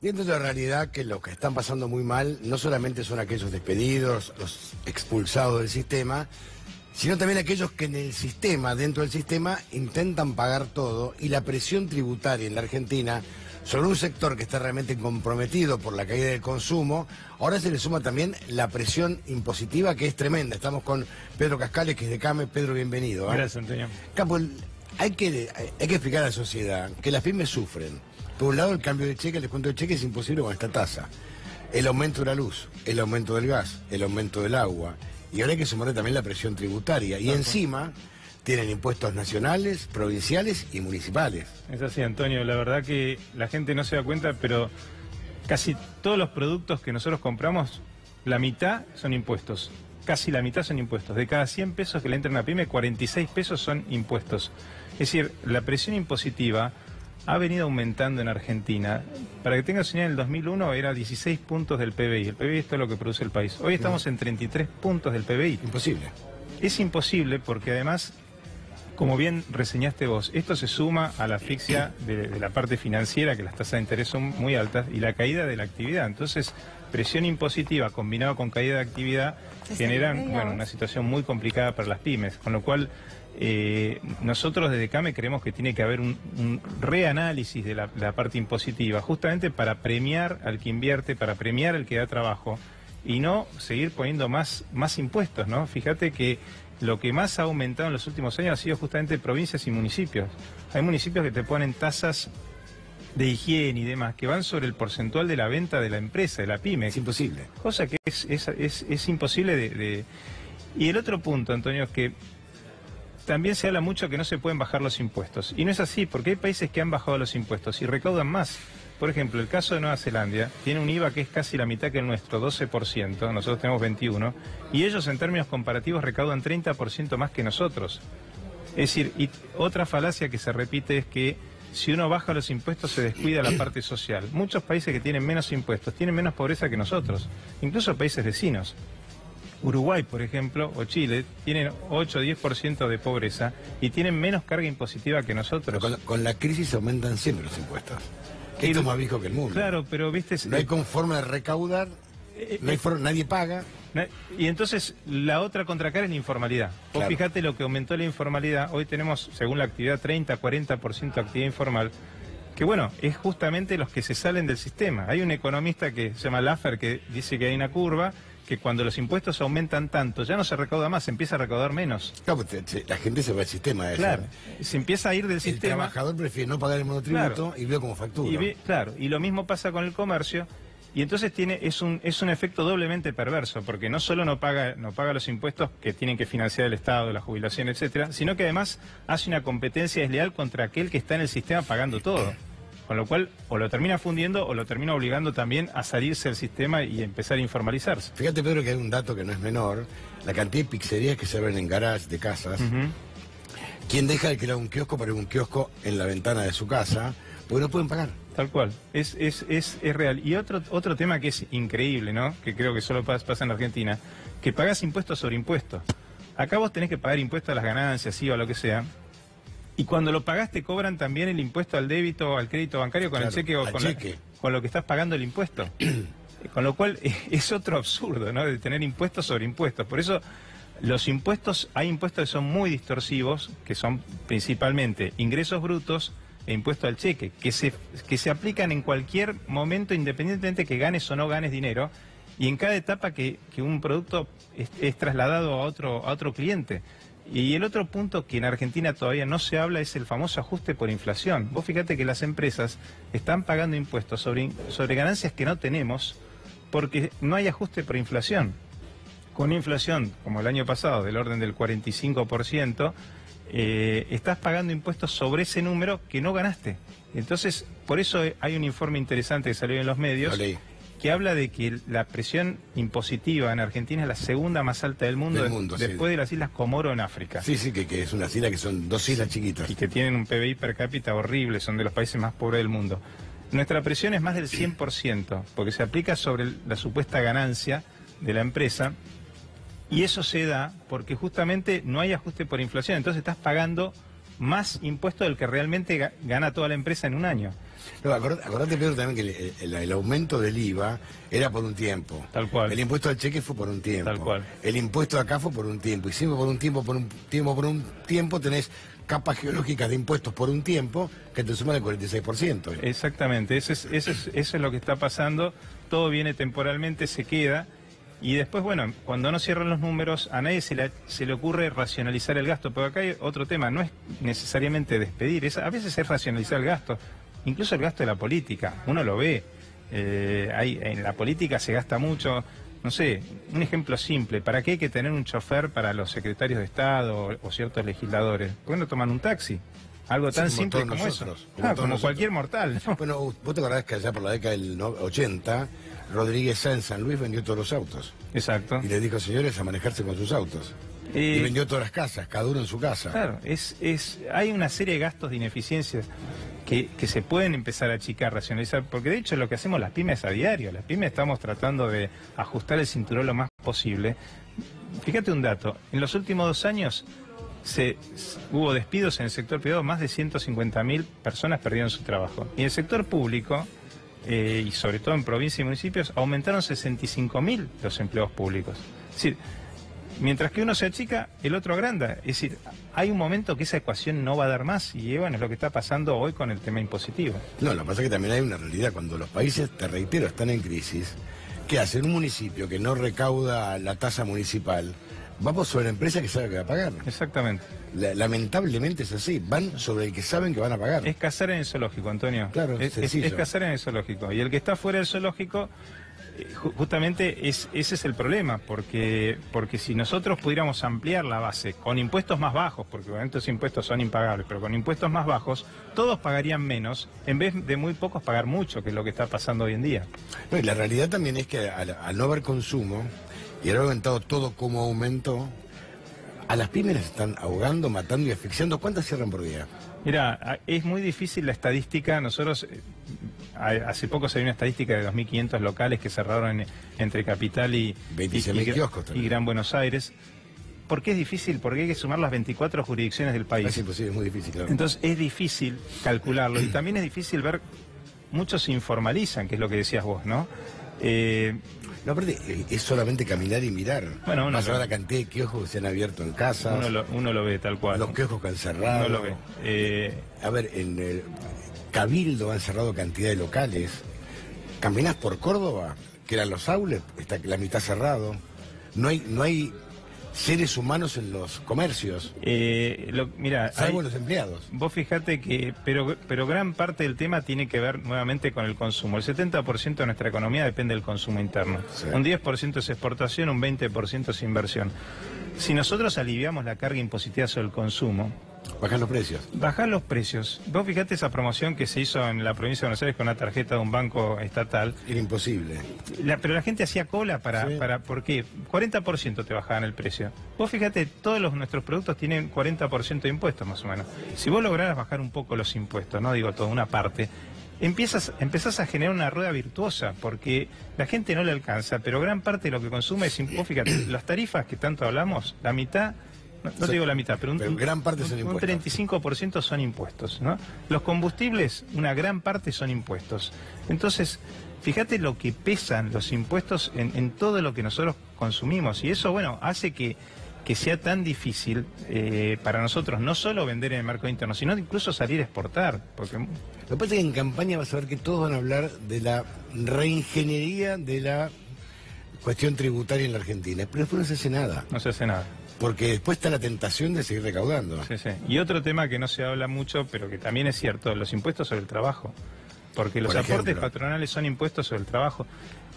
Viendo la realidad que los que están pasando muy mal no solamente son aquellos despedidos, los expulsados del sistema, sino también aquellos que en el sistema, dentro del sistema, intentan pagar todo, y la presión tributaria en la Argentina sobre un sector que está realmente comprometido por la caída del consumo. Ahora se le suma también la presión impositiva, que es tremenda. Estamos con Pedro Cascales, que es de CAME. Pedro, bienvenido. Gracias, Antonio. Capo, hay que explicar a la sociedad que las pymes sufren. Por un lado, el cambio de cheque, el descuento de cheque es imposible con esta tasa. El aumento de la luz, el aumento del gas, el aumento del agua. Y ahora hay que sumarle también la presión tributaria. Y encima tienen impuestos nacionales, provinciales y municipales. Es así, Antonio. La verdad que la gente no se da cuenta, pero casi todos los productos que nosotros compramos, la mitad son impuestos. Casi la mitad son impuestos. De cada 100 pesos que le entran a una pyme, 46 pesos son impuestos. Es decir, la presión impositiva ha venido aumentando en Argentina. Para que tengas una idea, en el 2001 era 16 puntos del PBI. El PBI es todo lo que produce el país. Hoy estamos en 33 puntos del PBI. Imposible. Es imposible porque además, como bien reseñaste vos, esto se suma a la asfixia de la parte financiera, que las tasas de interés son muy altas, y la caída de la actividad. Entonces, presión impositiva combinado con caída de actividad generan, bueno, una situación muy complicada para las pymes, con lo cual nosotros desde CAME creemos que tiene que haber un reanálisis de la parte impositiva, justamente para premiar al que invierte, para premiar al que da trabajo, y no seguir poniendo más impuestos, ¿no? Fíjate que lo que más ha aumentado en los últimos años ha sido justamente provincias y municipios. Hay municipios que te ponen tasas de higiene y demás, que van sobre el porcentual de la venta de la empresa, de la pyme. Es imposible. Cosa que es imposible de... Y el otro punto, Antonio, es que también se habla mucho que no se pueden bajar los impuestos. Y no es así, porque hay países que han bajado los impuestos y recaudan más. Por ejemplo, el caso de Nueva Zelanda tiene un IVA que es casi la mitad que el nuestro, 12%, nosotros tenemos 21%, y ellos en términos comparativos recaudan 30% más que nosotros. Es decir, y otra falacia que se repite es que si uno baja los impuestos se descuida la parte social. Muchos países que tienen menos impuestos tienen menos pobreza que nosotros, incluso países vecinos. Uruguay, por ejemplo, o Chile, tienen 8 o 10% de pobreza y tienen menos carga impositiva que nosotros. Con la crisis aumentan siempre los impuestos. Esto es más viejo que el mundo. Claro, pero viste... No hay forma de recaudar, no hay nadie paga. Y entonces la otra contracara es la informalidad. Vos fíjate lo que aumentó la informalidad. Hoy tenemos, según la actividad, 30-40% de actividad informal. Que bueno, es justamente los que se salen del sistema. Hay un economista que se llama Laffer que dice que hay una curva, que cuando los impuestos aumentan tanto, ya no se recauda más, se empieza a recaudar menos. Claro, la gente se va del sistema. Claro, se empieza a ir del sistema. El trabajador prefiere no pagar el monotributo y veo como factura. Claro, y lo mismo pasa con el comercio, y entonces es un efecto doblemente perverso, porque no solo no paga los impuestos que tienen que financiar el Estado, la jubilación, etcétera, sino que además hace una competencia desleal contra aquel que está en el sistema pagando todo. Con lo cual, o lo termina fundiendo o lo termina obligando también a salirse del sistema y empezar a informalizarse. Fíjate, Pedro, que hay un dato que no es menor: la cantidad de pizzerías que se ven en garages de casas. ¿Quién deja de alquilar un kiosco para un kiosco en la ventana de su casa? Porque no pueden pagar. Tal cual, es real. Y otro tema que es increíble, ¿no? Que creo que solo pasa en Argentina, que pagás impuestos sobre impuestos. Acá vos tenés que pagar impuestos a las ganancias, IVA, lo que sea. Y cuando lo pagás te cobran también el impuesto al débito, al crédito bancario, con el cheque o con lo que estás pagando el impuesto. Con lo cual es otro absurdo, ¿no? De tener impuestos sobre impuestos. Por eso los impuestos, hay impuestos que son muy distorsivos, que son principalmente ingresos brutos e impuesto al cheque, que se aplican en cualquier momento, independientemente que ganes o no ganes dinero, y en cada etapa que un producto es trasladado a otro cliente. Y el otro punto que en Argentina todavía no se habla es el famoso ajuste por inflación. Vos fíjate que las empresas están pagando impuestos sobre ganancias que no tenemos porque no hay ajuste por inflación. Con una inflación, como el año pasado, del orden del 45%, estás pagando impuestos sobre ese número que no ganaste. Entonces, por eso hay un informe interesante que salió en los medios, que habla de que la presión impositiva en Argentina es la segunda más alta del mundo, después de las Islas Comoro en África. Sí, que es una isla que son dos islas chiquitas. Y que tienen un PBI per cápita horrible, son de los países más pobres del mundo. Nuestra presión es más del 100%, porque se aplica sobre la supuesta ganancia de la empresa, y eso se da porque justamente no hay ajuste por inflación, entonces estás pagando más impuesto del que realmente gana toda la empresa en un año. No, acordate, Pedro, también que el aumento del IVA era por un tiempo. Tal cual. El impuesto al cheque fue por un tiempo. Tal cual. El impuesto acá fue por un tiempo. Y siempre por un tiempo tenés capas geológicas de impuestos por un tiempo que te suman el 46%. Exactamente, eso es lo que está pasando. Todo viene temporalmente, se queda. Y después, bueno, cuando no cierran los números, a nadie se le ocurre racionalizar el gasto. Pero acá hay otro tema, no es necesariamente despedir, a veces es racionalizar el gasto. Incluso el gasto de la política, uno lo ve. En la política se gasta mucho. No sé, un ejemplo simple, ¿para qué hay que tener un chofer para los secretarios de Estado o ciertos legisladores? ¿Por qué no toman un taxi? Algo tan simple como nosotros, eso. Como cualquier mortal, ¿no? Bueno, vos te acordás que allá por la década del 80, Rodríguez Sá en San Luis vendió todos los autos. Exacto. Y le dijo, señores, a manejarse con sus autos. Y vendió todas las casas, cada uno en su casa. Claro, hay una serie de gastos de ineficiencias que se pueden empezar a achicar, racionalizar, porque de hecho lo que hacemos las pymes a diario, las pymes estamos tratando de ajustar el cinturón lo más posible. Fíjate un dato, en los últimos 2 años hubo despidos en el sector privado, más de 150.000 personas perdieron su trabajo. Y en el sector público, y sobre todo en provincias y municipios, aumentaron 65.000 los empleos públicos. Es decir, mientras que uno se achica, el otro agranda. Es decir, hay un momento que esa ecuación no va a dar más y bueno, es lo que está pasando hoy con el tema impositivo. No, lo que pasa es que también hay una realidad. Cuando los países, te reitero, están en crisis, ¿qué hace? Un municipio que no recauda la tasa municipal, vamos sobre la empresa que sabe que va a pagar. Exactamente. Lamentablemente es así, van sobre el que saben que van a pagar. Es cazar en el zoológico, Antonio. Claro, es cazar en el zoológico. Y el que está fuera del zoológico... Justamente ese es el problema, porque si nosotros pudiéramos ampliar la base con impuestos más bajos, porque obviamente los impuestos son impagables, pero con impuestos más bajos, todos pagarían menos, en vez de muy pocos pagar mucho, que es lo que está pasando hoy en día. No, y la realidad también es que al no haber consumo, y haber aumentado todo como aumentó, a las pymes las están ahogando, matando y asfixiando. ¿Cuántas cierran por día? Mira, es muy difícil la estadística. Nosotros, hace poco salió una estadística de 2.500 locales que cerraron entre Capital y 26.000 kioscos y Gran Buenos Aires. ¿Por qué es difícil? Porque hay que sumar las 24 jurisdicciones del país. Es imposible, es muy difícil, claro. Entonces es difícil calcularlo y también es difícil ver, muchos se informalizan, que es lo que decías vos, ¿no? No, aparte, es solamente caminar y mirar. Bueno, más allá de la cantidad de kioscos que se han abierto en casas. Uno lo ve tal cual. Los kioscos que han cerrado. Uno lo ve. A ver, en el Cabildo han cerrado cantidad de locales. Caminás por Córdoba, que eran los outlets, está la mitad cerrado. No hay seres humanos en los comercios. Mira, salvo los empleados. Vos fijate que, pero gran parte del tema tiene que ver nuevamente con el consumo. El 70% de nuestra economía depende del consumo interno. Sí. Un 10% es exportación, un 20% es inversión. Si nosotros aliviamos la carga impositiva sobre el consumo, bajar los precios. Bajar los precios. Vos fijate esa promoción que se hizo en la provincia de Buenos Aires con una tarjeta de un banco estatal. Era imposible. Pero la gente hacía cola para ¿por qué? 40% te bajaban el precio. Vos fíjate, nuestros productos tienen 40% de impuestos más o menos. Si vos lograras bajar un poco los impuestos, no digo todo, una parte, empezás a generar una rueda virtuosa, porque la gente no le alcanza, pero gran parte de lo que consume es impuesto. Vos fíjate, las tarifas que tanto hablamos, la mitad... No te digo la mitad, pero gran parte son impuestos. Un 35% son impuestos, ¿no? Los combustibles, una gran parte son impuestos. Entonces, fíjate lo que pesan los impuestos en todo lo que nosotros consumimos. Y eso, bueno, hace que sea tan difícil para nosotros no solo vender en el mercado interno, sino incluso salir a exportar. Porque... Lo que pasa es que en campaña vas a ver que todos van a hablar de la reingeniería de la cuestión tributaria en la Argentina, pero después no se hace nada. No se hace nada. Porque después está la tentación de seguir recaudando. Sí, sí. Y otro tema que no se habla mucho, pero que también es cierto, los impuestos sobre el trabajo. Porque los aportes patronales son impuestos sobre el trabajo.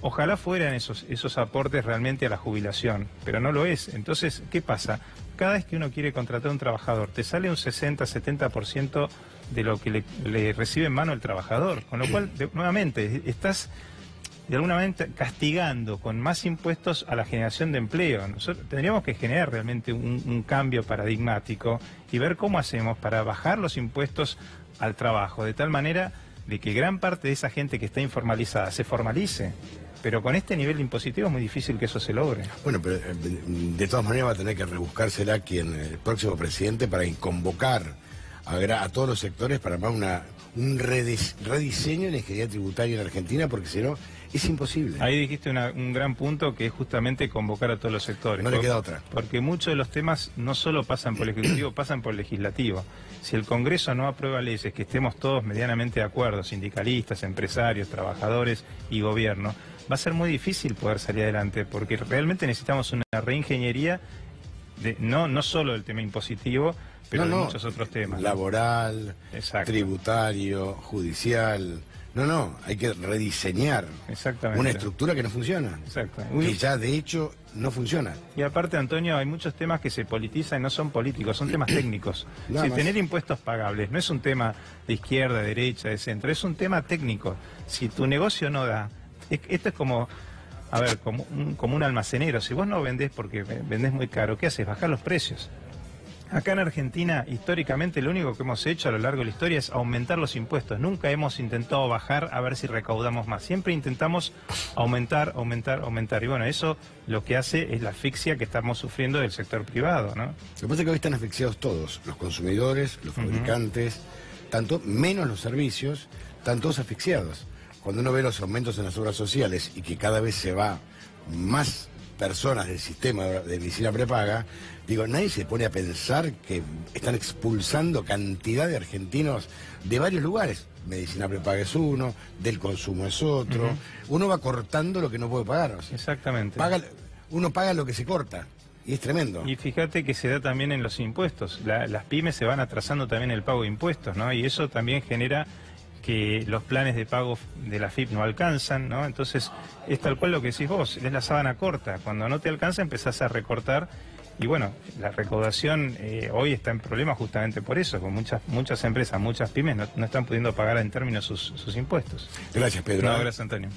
Ojalá fueran esos aportes realmente a la jubilación, pero no lo es. Entonces, ¿qué pasa? Cada vez que uno quiere contratar a un trabajador, te sale un 60-70% de lo que le recibe en mano el trabajador. Con lo cual, nuevamente, estás... de alguna manera castigando con más impuestos a la generación de empleo. Nosotros tendríamos que generar realmente un cambio paradigmático y ver cómo hacemos para bajar los impuestos al trabajo, de tal manera de que gran parte de esa gente que está informalizada se formalice. Pero con este nivel impositivo es muy difícil que eso se logre. Bueno, pero de todas maneras va a tener que rebuscársela el próximo presidente para convocar a todos los sectores para armar un rediseño en la ingeniería tributaria en Argentina, porque si no, es imposible. Ahí dijiste un gran punto, que es justamente convocar a todos los sectores. No le queda otra. Porque muchos de los temas no solo pasan por el Ejecutivo, pasan por el Legislativo. Si el Congreso no aprueba leyes que estemos todos medianamente de acuerdo, sindicalistas, empresarios, trabajadores y gobierno, va a ser muy difícil poder salir adelante, porque realmente necesitamos una reingeniería, no solo del tema impositivo, pero de muchos otros temas. Laboral, exacto, tributario, judicial. No, hay que rediseñar una estructura que no funciona. Exacto. Que ya de hecho no funciona. Y aparte, Antonio, hay muchos temas que se politizan y no son políticos, son temas técnicos. Si tener impuestos pagables no es un tema de izquierda, de derecha, de centro, es un tema técnico. Si tu negocio no da, esto es como, a ver, como un almacenero. Si vos no vendés porque vendés muy caro, ¿qué haces? Bajar los precios. Acá en Argentina, históricamente, lo único que hemos hecho a lo largo de la historia es aumentar los impuestos. Nunca hemos intentado bajar a ver si recaudamos más. Siempre intentamos aumentar. Y bueno, eso lo que hace es la asfixia que estamos sufriendo del sector privado, ¿no? Lo que pasa es que hoy están asfixiados todos, los consumidores, los fabricantes, tanto menos los servicios, están todos asfixiados. Cuando uno ve los aumentos en las obras sociales y que cada vez se va más personas del sistema de medicina prepaga, digo, nadie se pone a pensar que están expulsando cantidad de argentinos de varios lugares. Medicina prepaga es uno, del consumo es otro. Uno va cortando lo que no puede pagar. O sea, exactamente. Uno paga lo que se corta. Y es tremendo. Y fíjate que se da también en los impuestos. Las pymes se van atrasando también el pago de impuestos, ¿no? Y eso también genera que los planes de pago de la AFIP no alcanzan, ¿no? Entonces, es tal cual lo que decís vos, es la sábana corta. Cuando no te alcanza, empezás a recortar. Y bueno, la recaudación hoy está en problemas justamente por eso, con muchas empresas, muchas pymes no están pudiendo pagar en términos sus impuestos. Gracias, Pedro. No, gracias, Antonio.